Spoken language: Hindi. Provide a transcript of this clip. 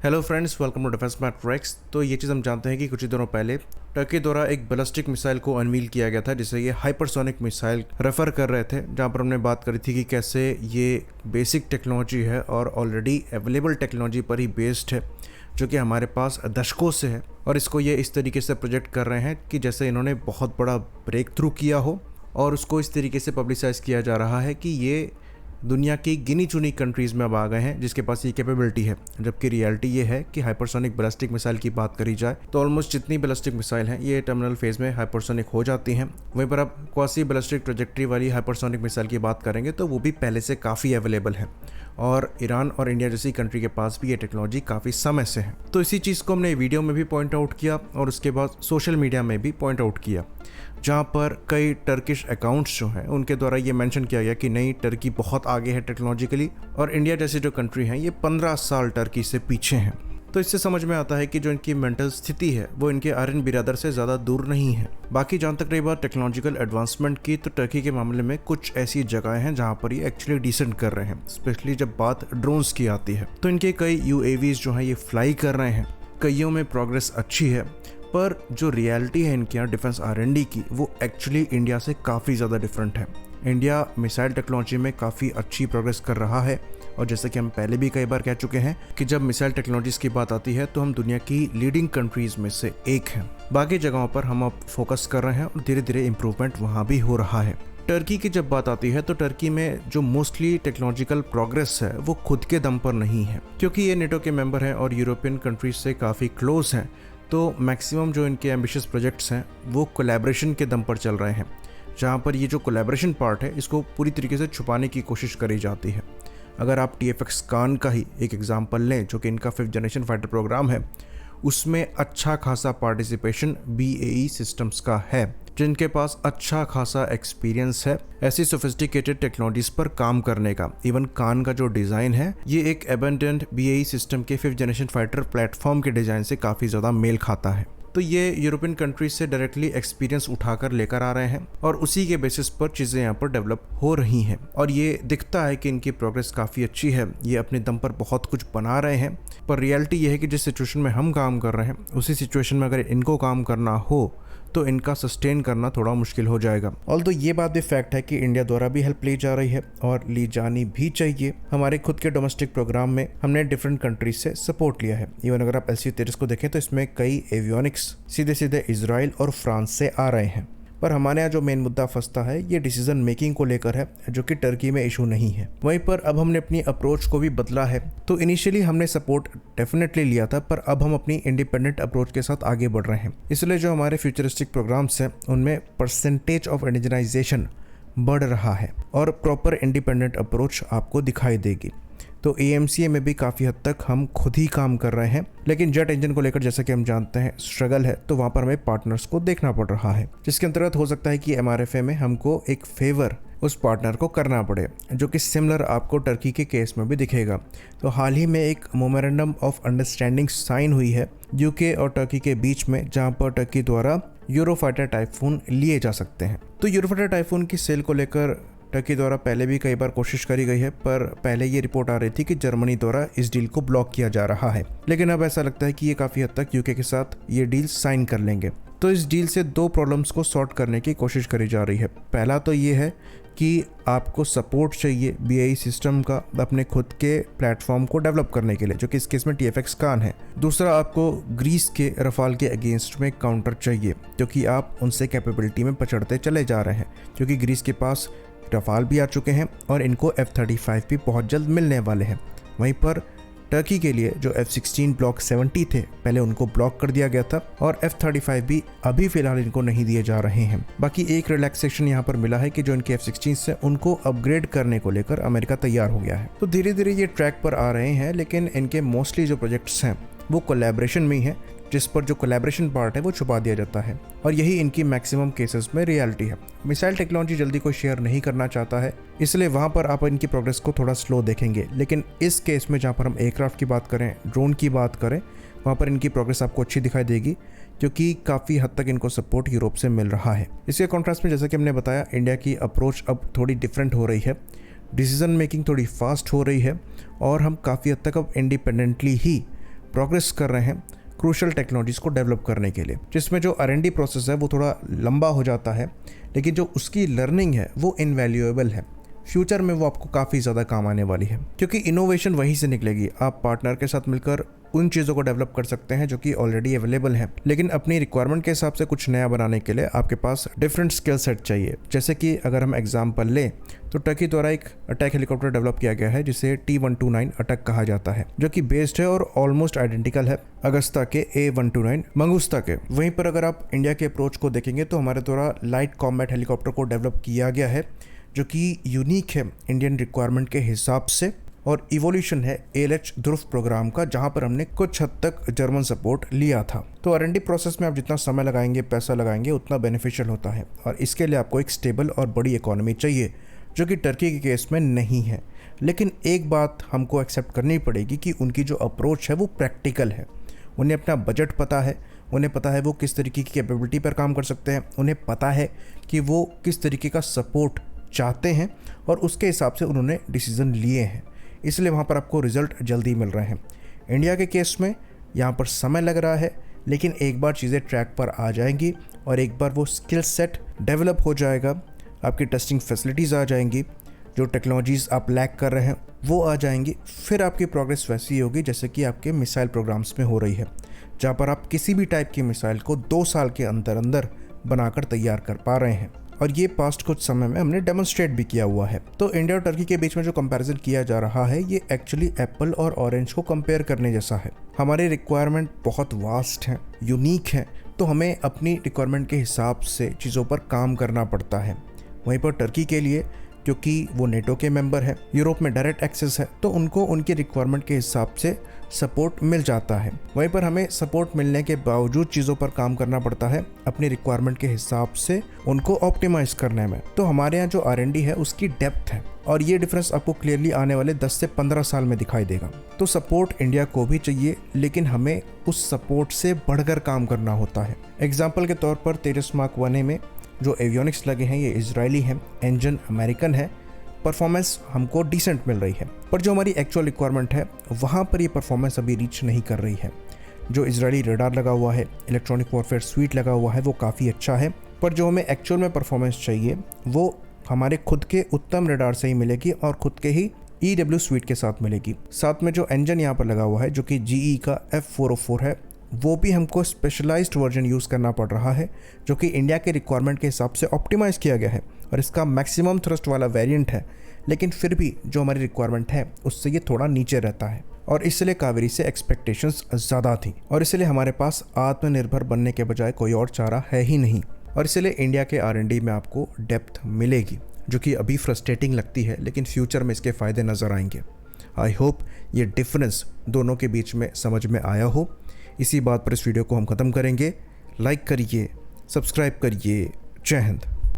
Hello friends, welcome to defence matrix. तो ये चीज़ हम जानते हैं कि कुछ ही दिनों पहले टर्की द्वारा एक बैलिस्टिक मिसाइल को अनवील किया गया था, जिसे ये हाइपरसोनिक मिसाइल रेफर कर रहे थे, जहाँ पर हमने बात करी थी कि कैसे ये बेसिक टेक्नोलॉजी है और ऑलरेडी अवेलेबल टेक्नोलॉजी पर ही बेस्ड है, जो कि हमारे पास दशकों से है। और इसको ये इस तरीके से प्रोजेक्ट कर रहे हैं कि जैसे इन्होंने बहुत बड़ा ब्रेक थ्रू किया हो, और उसको इस तरीके से पब्लिसाइज किया जा रहा है कि ये दुनिया की गिनी चुनी कंट्रीज़ में अब आ गए हैं जिसके पास ये कैपेबिलिटी है। जबकि रियलिटी ये है कि हाइपरसोनिक बैलिस्टिक मिसाइल की बात करी जाए तो ऑलमोस्ट जितनी बैलिस्टिक मिसाइल हैं ये टर्मिनल फेज में हाइपरसोनिक हो जाती हैं। वहीं पर अब क्वासी बैलिस्टिक ट्रैजेक्टरी वाली हाइपरसोनिक मिसाइल की बात करेंगे तो वो भी पहले से काफ़ी अवेलेबल है, और ईरान और इंडिया जैसी कंट्री के पास भी ये टेक्नोलॉजी काफ़ी समय से है। तो इसी चीज़ को हमने वीडियो में भी पॉइंट आउट किया और उसके बाद सोशल मीडिया में भी पॉइंट आउट किया, जहाँ पर कई टर्किश अकाउंट्स जो हैं उनके द्वारा ये मेंशन किया गया कि नहीं, टर्की बहुत आगे है टेक्नोलॉजिकली और इंडिया जैसी जो कंट्री है ये 15 साल टर्की से पीछे हैं। तो इससे समझ में आता है कि जो इनकी मेंटल स्थिति है वो इनके आर्यन बिरादर से ज़्यादा दूर नहीं है। बाकी जहाँ तक रही बात टेक्नोलॉजिकल एडवांसमेंट की, तो टर्की के मामले में कुछ ऐसी जगह हैं जहाँ पर ये एक्चुअली डिसेंट कर रहे हैं। स्पेशली जब बात ड्रोन्स की आती है तो इनके कई UAVs जो हैं ये फ्लाई कर रहे हैं, कईयों में प्रोग्रेस अच्छी है, पर जो रियलिटी है इनके यहाँ डिफेंस R&D की वो एक्चुअली इंडिया से काफ़ी ज़्यादा डिफरेंट है। इंडिया मिसाइल टेक्नोलॉजी में काफ़ी अच्छी प्रोग्रेस कर रहा है, और जैसे कि हम पहले भी कई बार कह चुके हैं कि जब मिसाइल टेक्नोलॉजीज़ की बात आती है तो हम दुनिया की लीडिंग कंट्रीज़ में से एक हैं। बाकी जगहों पर हम अब फोकस कर रहे हैं और धीरे धीरे इम्प्रूवमेंट वहाँ भी हो रहा है। टर्की की जब बात आती है तो टर्की में जो मोस्टली टेक्नोलॉजिकल प्रोग्रेस है वो खुद के दम पर नहीं है, क्योंकि ये नेटो के मेंबर हैं और यूरोपियन कंट्रीज से काफ़ी क्लोज हैं। तो मैक्सिमम जो इनके एम्बिशियस प्रोजेक्ट्स हैं वो कोलैबोरेशन के दम पर चल रहे हैं, जहाँ पर ये जो कोलैबोरेशन पार्ट है इसको पूरी तरीके से छुपाने की कोशिश करी जाती है। अगर आप TFX कान का ही एक एग्जांपल लें, जो कि इनका 5th जनरेशन फाइटर प्रोग्राम है, उसमें अच्छा खासा पार्टिसिपेशन BAE सिस्टम्स का है, जिनके पास अच्छा खासा एक्सपीरियंस है ऐसी सोफिस्टिकेटेड टेक्नोलॉजीज पर काम करने का। इवन कान का जो डिज़ाइन है ये एक एबेंडेंट BAE सिस्टम के 5th जनरेशन फाइटर प्लेटफॉर्म के डिज़ाइन से काफ़ी ज़्यादा मेल खाता है। तो ये यूरोपियन कंट्रीज से डायरेक्टली एक्सपीरियंस उठाकर लेकर आ रहे हैं और उसी के बेसिस पर चीज़ें यहाँ पर डेवलप हो रही हैं, और ये दिखता है कि इनकी प्रोग्रेस काफ़ी अच्छी है। ये अपने दम पर बहुत कुछ बना रहे हैं, पर रियलिटी ये है कि जिस सिचुएशन में हम काम कर रहे हैं उसी सिचुएशन में अगर इनको काम करना हो तो इनका सस्टेन करना थोड़ा मुश्किल हो जाएगा। ऑल्दो ये बात भी फैक्ट है कि इंडिया द्वारा भी हेल्प ली जा रही है और ली जानी भी चाहिए। हमारे खुद के डोमेस्टिक प्रोग्राम में हमने डिफरेंट कंट्रीज से सपोर्ट लिया है। इवन अगर आप LCU-33 को देखें तो इसमें कई एवियोनिक्स सीधे सीधे इजराइल और फ्रांस से आ रहे हैं। पर हमारे यहाँ जो मेन मुद्दा फंसता है ये डिसीजन मेकिंग को लेकर है, जो कि टर्की में इशू नहीं है। वहीं पर अब हमने अपनी अप्रोच को भी बदला है। तो इनिशियली हमने सपोर्ट डेफिनेटली लिया था, पर अब हम अपनी इंडिपेंडेंट अप्रोच के साथ आगे बढ़ रहे हैं। इसलिए जो हमारे फ्यूचरिस्टिक प्रोग्राम्स हैं उनमें परसेंटेज ऑफ इंडिजनाइजेशन बढ़ रहा है और प्रॉपर इंडिपेंडेंट अप्रोच आपको दिखाई देगी। तो AMCA में भी काफ़ी हद तक हम खुद ही काम कर रहे हैं, लेकिन जेट इंजन को लेकर जैसा कि हम जानते हैं स्ट्रगल है, तो वहाँ पर हमें पार्टनर्स को देखना पड़ रहा है, जिसके अंतर्गत हो सकता है कि MRFA में हमको एक फेवर उस पार्टनर को करना पड़े, जो कि सिमिलर आपको टर्की के केस में भी दिखेगा। तो हाल ही में एक मेमोरेंडम ऑफ अंडरस्टैंडिंग साइन हुई है UK और टर्की के बीच में, जहाँ पर टर्की द्वारा यूरोफाइटर टाइफून लिए जा सकते हैं। तो यूरोफाइटर टाइफून की सेल को लेकर टर्की द्वारा पहले भी कई बार कोशिश करी गई है, पर पहले ये रिपोर्ट आ रही थी कि जर्मनी द्वारा इस डील को ब्लॉक किया जा रहा है, लेकिन अब ऐसा लगता है कि ये काफ़ी हद तक UK के साथ ये डील साइन कर लेंगे। तो इस डील से 2 प्रॉब्लम्स को सॉर्ट करने की कोशिश करी जा रही है। पहला तो ये है कि आपको सपोर्ट चाहिए BAE सिस्टम का अपने खुद के प्लेटफॉर्म को डेवलप करने के लिए, जो कि इस केस में TFX कान है। दूसरा, आपको ग्रीस के रफाल के अगेंस्ट में काउंटर चाहिए, क्योंकि आप उनसे कैपेबिलिटी में पछड़ते चले जा रहे हैं, क्योंकि ग्रीस के पास रफाल भी आ चुके हैं और इनको F-35 भी बहुत जल्द मिलने वाले हैं। वहीं पर टर्की के लिए जो F-16 ब्लॉक 70 थे पहले उनको ब्लॉक कर दिया गया था, और F-35 भी अभी फिलहाल इनको नहीं दिए जा रहे हैं। बाकी एक रिलैक्सेशन यहाँ पर मिला है कि जो इनके F-16 से उनको अपग्रेड करने को लेकर अमेरिका तैयार हो गया है। तो धीरे धीरे ये ट्रैक पर आ रहे हैं, लेकिन इनके मोस्टली जो प्रोजेक्ट्स हैं वो कोलैबोरेशन में ही है, जिस पर जो कोलैबोरेशन पार्ट है वो छुपा दिया जाता है, और यही इनकी मैक्सिमम केसेस में रियलिटी है। मिसाइल टेक्नोलॉजी जल्दी कोई शेयर नहीं करना चाहता है, इसलिए वहाँ पर आप इनकी प्रोग्रेस को थोड़ा स्लो देखेंगे। लेकिन इस केस में जहाँ पर हम एयरक्राफ्ट की बात करें, ड्रोन की बात करें, वहाँ पर इनकी प्रोग्रेस आपको अच्छी दिखाई देगी, क्योंकि काफ़ी हद तक इनको सपोर्ट यूरोप से मिल रहा है। इसके कॉन्ट्रास्ट में जैसा कि हमने बताया, इंडिया की अप्रोच अब थोड़ी डिफरेंट हो रही है, डिसीजन मेकिंग थोड़ी फास्ट हो रही है, और हम काफ़ी हद तक अब इंडिपेंडेंटली ही प्रोग्रेस कर रहे हैं क्रूशल टेक्नोलॉजीज़ को डेवलप करने के लिए, जिसमें जो R&D प्रोसेस है वो थोड़ा लंबा हो जाता है, लेकिन जो उसकी लर्निंग है वो इनवैल्यूएबल है। फ्यूचर में वो आपको काफ़ी ज़्यादा काम आने वाली है, क्योंकि इनोवेशन वहीं से निकलेगी। आप पार्टनर के साथ मिलकर उन चीज़ों को डेवलप कर सकते हैं जो कि ऑलरेडी अवेलेबल हैं, लेकिन अपनी रिक्वायरमेंट के हिसाब से कुछ नया बनाने के लिए आपके पास डिफरेंट स्किल सेट चाहिए। जैसे कि अगर हम एग्जाम्पल लें तो टर्की द्वारा एक अटैक हेलीकॉप्टर डेवलप किया गया है जिसे T-129 अटैक कहा जाता है, जो कि बेस्ड है और ऑलमोस्ट आइडेंटिकल है अगस्ता के A-129 मंगुस्ता के। वहीं पर अगर आप इंडिया के अप्रोच को देखेंगे तो हमारे द्वारा लाइट कॉम्बैट हेलीकॉप्टर को डेवलप किया गया है, जो कि यूनिक है इंडियन रिक्वायरमेंट के हिसाब से, और इवोल्यूशन है ALH ध्रुव प्रोग्राम का, जहां पर हमने कुछ हद तक जर्मन सपोर्ट लिया था। तो R&D प्रोसेस में आप जितना समय लगाएंगे, पैसा लगाएंगे, उतना बेनिफिशियल होता है, और इसके लिए आपको एक स्टेबल और बड़ी इकोनॉमी चाहिए, जो कि टर्की के केस में नहीं है। लेकिन एक बात हमको एक्सेप्ट करनी पड़ेगी कि उनकी जो अप्रोच है वो प्रैक्टिकल है। उन्हें अपना बजट पता है, उन्हें पता है वो किस तरीके की कैपेबिलिटी पर काम कर सकते हैं, उन्हें पता है कि वो किस तरीके का सपोर्ट चाहते हैं, और उसके हिसाब से उन्होंने डिसीज़न लिए हैं। इसलिए वहाँ पर आपको रिजल्ट जल्दी मिल रहे हैं। इंडिया के केस में यहाँ पर समय लग रहा है, लेकिन एक बार चीज़ें ट्रैक पर आ जाएंगी और एक बार वो स्किल सेट डेवलप हो जाएगा, आपकी टेस्टिंग फैसिलिटीज़ आ जाएंगी, जो टेक्नोलॉजीज़ आप लैक कर रहे हैं वो आ जाएंगी, फिर आपकी प्रोग्रेस वैसी होगी जैसे कि आपके मिसाइल प्रोग्राम्स में हो रही है, जहाँ पर आप किसी भी टाइप की मिसाइल को 2 साल के अंदर अंदर बनाकर तैयार कर पा रहे हैं। और ये पास्ट कुछ समय में हमने डेमोन्स्ट्रेट भी किया हुआ है। तो इंडिया और टर्की के बीच में जो कंपैरिजन किया जा रहा है, ये एक्चुअली एप्पल और ऑरेंज को कंपेयर करने जैसा है। हमारी रिक्वायरमेंट बहुत वास्ट है, यूनिक है, तो हमें अपनी रिक्वायरमेंट के हिसाब से चीज़ों पर काम करना पड़ता है। वहीं पर टर्की के लिए, क्योंकि वो नेटो के मेंबर है, यूरोप में डायरेक्ट एक्सेस है, तो उनको उनकी रिक्वायरमेंट के हिसाब से सपोर्ट मिल जाता है। वहीं पर हमें सपोर्ट मिलने के बावजूद चीज़ों पर काम करना पड़ता है अपनी रिक्वायरमेंट के हिसाब से उनको ऑप्टिमाइज करने में। तो हमारे यहाँ जो R&D है उसकी डेप्थ है, और ये डिफरेंस आपको क्लियरली आने वाले 10 से 15 साल में दिखाई देगा। तो सपोर्ट इंडिया को भी चाहिए, लेकिन हमें उस सपोर्ट से बढ़कर काम करना होता है। एग्जाम्पल के तौर पर तेजस मार्क 1 में जो एवियोनिक्स लगे हैं ये इजरायली हैं, इंजन अमेरिकन है, परफॉर्मेंस हमको डिसेंट मिल रही है, पर जो हमारी एक्चुअल रिक्वायरमेंट है वहाँ पर ये परफॉर्मेंस अभी रीच नहीं कर रही है। जो इजरायली रडार लगा हुआ है, इलेक्ट्रॉनिक वॉरफेयर स्वीट लगा हुआ है, वो काफ़ी अच्छा है, पर जो हमें एक्चुअल में परफॉर्मेंस चाहिए वो हमारे खुद के उत्तम रडार से ही मिलेगी और खुद के ही EW स्वीट के साथ मिलेगी। साथ में जो इंजन यहाँ पर लगा हुआ है, जो कि GE का F404 है, वो भी हमको स्पेशलाइज्ड वर्जन यूज़ करना पड़ रहा है, जो कि इंडिया के रिक्वायरमेंट के हिसाब से ऑप्टिमाइज़ किया गया है, और इसका मैक्सिमम थ्रस्ट वाला वेरिएंट है, लेकिन फिर भी जो हमारी रिक्वायरमेंट है उससे ये थोड़ा नीचे रहता है, और इसलिए कावेरी से एक्सपेक्टेशंस ज़्यादा थी, और इसलिए हमारे पास आत्मनिर्भर बनने के बजाय कोई और चारा है ही नहीं, और इसलिए इंडिया के R&D में आपको डेप्थ मिलेगी, जो कि अभी फ्रस्ट्रेटिंग लगती है, लेकिन फ्यूचर में इसके फ़ायदे नज़र आएंगे। आई होप ये डिफरेंस दोनों के बीच में समझ में आया हो। इसी बात पर इस वीडियो को हम ख़त्म करेंगे। लाइक करिए, सब्सक्राइब करिए। जय हिंद।